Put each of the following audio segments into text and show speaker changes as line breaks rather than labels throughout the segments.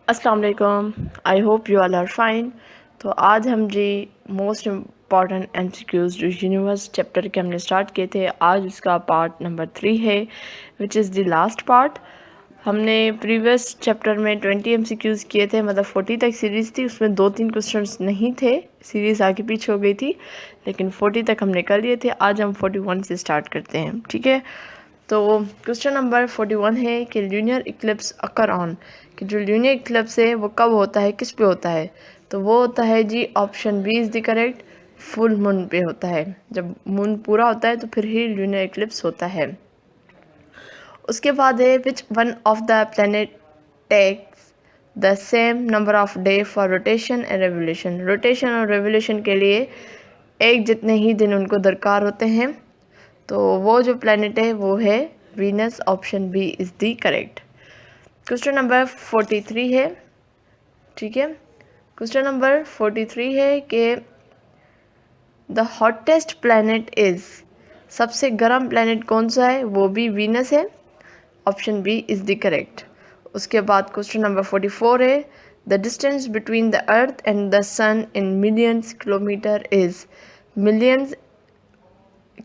अस्सलाम वालेकुम। I hope you all are fine. तो आज हम जी मोस्ट इम्पॉर्टेंट एमसीक्यूज़ जो यूनिवर्स चैप्टर के हमने स्टार्ट किए थे, आज उसका पार्ट नंबर 3 है, विच इज़ द लास्ट पार्ट। हमने प्रीवियस चैप्टर में 20 एमसीक्यूज़ किए थे, मतलब 40 तक सीरीज़ थी, उसमें 2-3 क्वेश्चंस नहीं थे, सीरीज़ आगे पीछे हो गई थी, लेकिन 40 तक हमने कर लिए थे। आज हम 41 से स्टार्ट करते हैं, ठीक है। तो क्वेश्चन नंबर 41 है कि ल्यूनियर इक्लिप्स अकर ऑन, कि जो ल्यूनियर इक्लिप्स है वो कब होता है, किस पे होता है। तो वो होता है जी, option B is the correct, full moon पे होता है। जब मून पूरा होता है तो फिर ही ल्यूनियर इक्लिप्स होता है। उसके बाद है which one of the planet takes the same number of day for rotation and revolution. Rotation और रेवोल्यूशन के लिए एक जितने ही दिन उनको दरकार होते हैं। तो वो जो प्लैनेट है वो है Venus, option B is the correct. Question number 43 है, ठीक है। क्वेश्चन नंबर 43 है कि द हॉटेस्ट प्लैनेट इज़, सबसे गर्म प्लैनेट कौन सा है, वो भी वीनस है, option B is the correct. उसके बाद क्वेश्चन नंबर 44 है the distance between the earth and the sun in millions kilometre is. Millions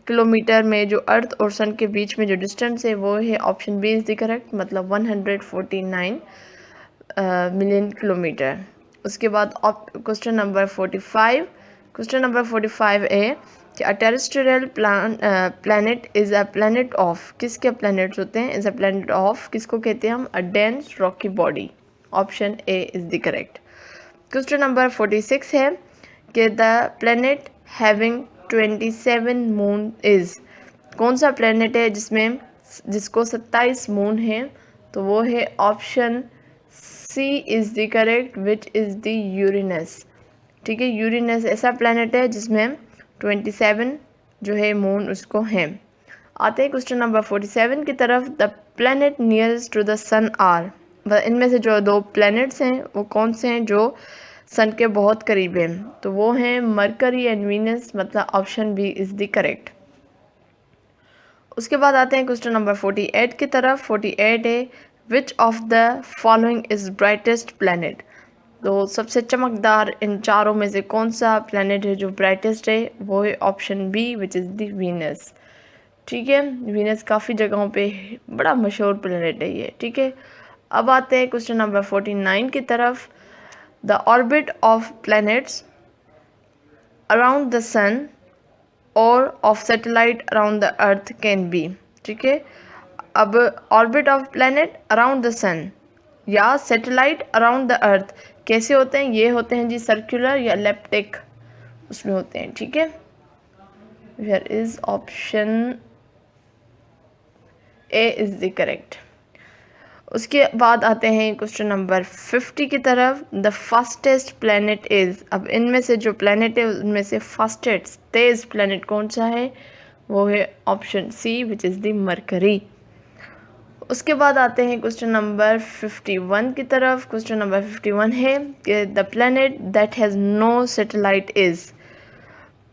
kilometre में जो अर्थ और सन के बीच में जो डिस्टेंस है वो है, option B is the correct, मतलब 149 मिलियन किलोमीटर। उसके बाद क्वेश्चन नंबर 45, क्वेश्चन नंबर 45 है कि a terrestrial planet is a planet of, किसके प्लैनेट्स होते हैं, इज़ अ प्लैनेट ऑफ, किसको कहते हैं हम, a dense Rocky body, option A is the correct. Question number 46 है कि the planet having 27 moon is, कौन सा प्लैनेट है जिसको 27 मून है। तो वो है option C is the correct, which is the Uranus, ठीक है। यूरेनस ऐसा प्लैनेट है जिसमें 27 जो है मून उसको हैं। आते हैं क्वेश्चन नंबर 47 की तरफ। The planet nearest to the sun are, इनमें से जो दो प्लैनेट्स हैं वो कौन से हैं जो सन के बहुत करीब हैं। तो वो हैं मरकरी एंड वीनस, मतलब option B is the correct. उसके बाद आते हैं क्वेश्चन नंबर 48 की तरफ। 48 है which of the following is brightest planet. तो सबसे चमकदार इन चारों में से कौन सा प्लैनेट है जो ब्राइटेस्ट है, वो है option B which is the Venus, ठीक है। वीनस काफ़ी जगहों पे बड़ा मशहूर प्लैनेट है ये, ठीक है। अब आते हैं क्वेश्चन नंबर 49 की तरफ। The orbit of planets around the sun और of satellite around the earth can be, ठीक है। अब orbit of planet around the sun या सैटेलाइट अराउंड द अर्थ कैसे होते हैं, ये होते हैं जी सर्कुलर या एलिप्टिक, उसमें होते हैं, ठीक है। Here is option A is the correct. उसके बाद आते हैं क्वेश्चन नंबर 50 की तरफ। द फास्टेस्ट प्लैनेट इज़, अब इनमें से जो प्लैनेट है उनमें से फास्टेस्ट तेज़ प्लैनेट कौन सा है, वो है option C which is the Mercury. उसके बाद आते हैं क्वेश्चन नंबर 51 की तरफ। क्वेश्चन नंबर 51 है कि the planet that has no satellite is,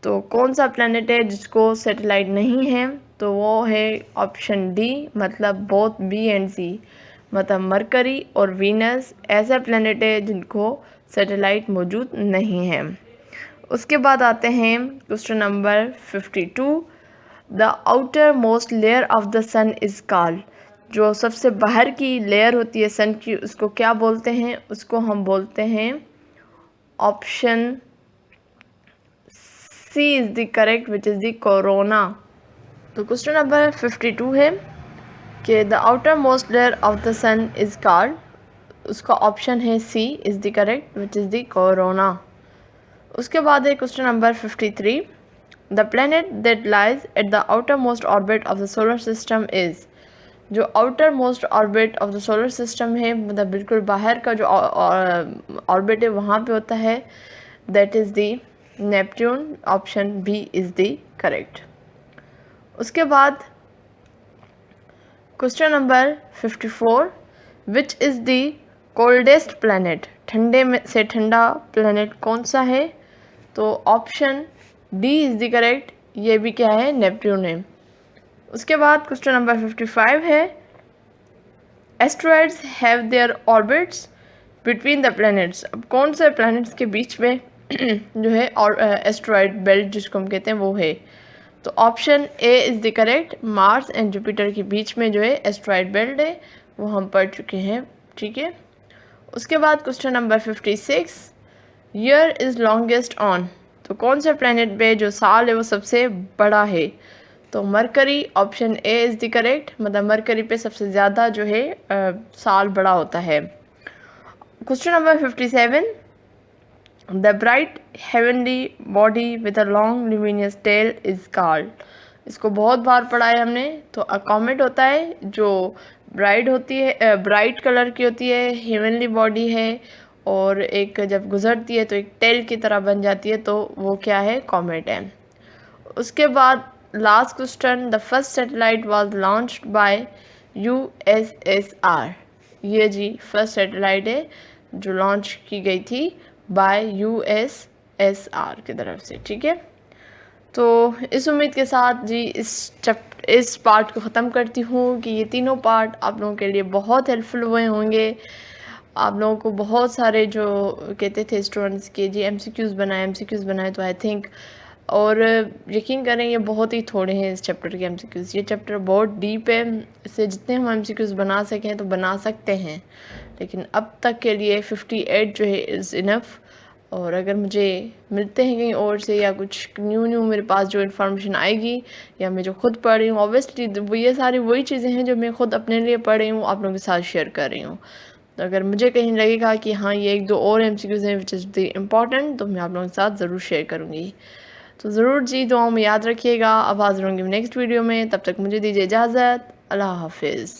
तो कौन सा प्लैनेट है जिसको सैटेलाइट नहीं है। तो वो है ऑप्शन डी, मतलब बोथ बी एंड सी, मतलब मरकरी और वीनस ऐसा प्लैनेट है जिनको सैटेलाइट मौजूद नहीं है। उसके बाद आते हैं question number 52। The outer most layer of the sun is called, जो सबसे बाहर की लेयर होती है सन की उसको क्या बोलते हैं, उसको हम बोलते हैं option C is the correct which is the corona. तो क्वेश्चन नंबर 52 है कि the outer most layer of the sun is called, उसका ऑप्शन है C is the correct which is the corona. उसके बाद है question number 53। The planet that lies at the outer most orbit of the solar system is, जो outer most orbit of the solar system है, मतलब बिल्कुल बाहर का जो ऑर्बिट है वहाँ पे होता है, that is the Neptune, option B is the correct. उसके बाद question number 54। Which is the coldest planet, ठंडे में से ठंडा प्लैनेट कौन सा है। तो option D is the correct, ये भी क्या है, नेपट्यून है। उसके बाद क्वेश्चन नंबर 55 है asteroids have their orbits between the planets, अब कौन से प्लैनेट्स के बीच में जो है और एस्ट्रॉयड बेल्ट जिसको हम कहते हैं वो है। तो option A is the correct, Mars and Jupiter के बीच में जो है एस्ट्रॉयड बेल्ट है, वो हम पढ़ चुके हैं। ठीक है, उसके बाद question number 56, year is longest on, तो कौन से प्लैनेट पे जो साल है वो सबसे बड़ा है। तो Mercury, option A is the correct, मतलब मरकरी पे सबसे ज़्यादा जो है साल बड़ा होता है। Question number 57, the bright heavenly body with a long luminous tail is called, इसको बहुत बार पढ़ा है हमने। तो अ कॉमेट होता है जो ब्राइट होती है, ब्राइट कलर की होती है, हेवनली बॉडी है, और एक जब गुजरती है तो एक टेल की तरह बन जाती है, तो वो क्या है, कॉमेट है। उसके बाद last question, the first satellite was launched by USSR, ये जी फर्स्ट सैटेलाइट है जो लॉन्च की गई थी बाय USSR की तरफ से। ठीक है, तो इस उम्मीद के साथ जी इस पार्ट को ख़त्म करती हूँ कि ये तीनों पार्ट आप लोगों के लिए बहुत हेल्पफुल हुए होंगे। आप लोगों को बहुत सारे जो कहते थे स्टूडेंट्स के जी MCQs बनाए, तो आई थिंक, और यकीन करें ये बहुत ही थोड़े हैं इस चैप्टर के MCQs। ये चैप्टर बहुत डीप है, इससे जितने हम MCQs बना सकें तो बना सकते हैं, लेकिन अब तक के लिए 58 जो है इज़ इनफ। और अगर मुझे मिलते हैं कहीं और से या कुछ न्यू मेरे पास जो इन्फॉर्मेशन आएगी या मैं जो खुद पढ़ रही हूँ, ऑब्वियसली वो ये सारी वही चीज़ें हैं जो मैं खुद अपने लिए पढ़ रही हूँ, आप लोगों के साथ शेयर कर रही हूँ। तो अगर मुझे कहीं लगेगा कि हाँ ये एक दो और MCQs हैं विच इज़ द इम्पॉर्टेंट, तो मैं आप लोगों के साथ ज़रूर शेयर करूँगी। तो ज़रूर जी दुआओं में याद रखिएगा। अब हाज़िर होंगी नेक्स्ट वीडियो में, तब तक मुझे दीजिए इजाज़त। अल्लाह हाफिज़।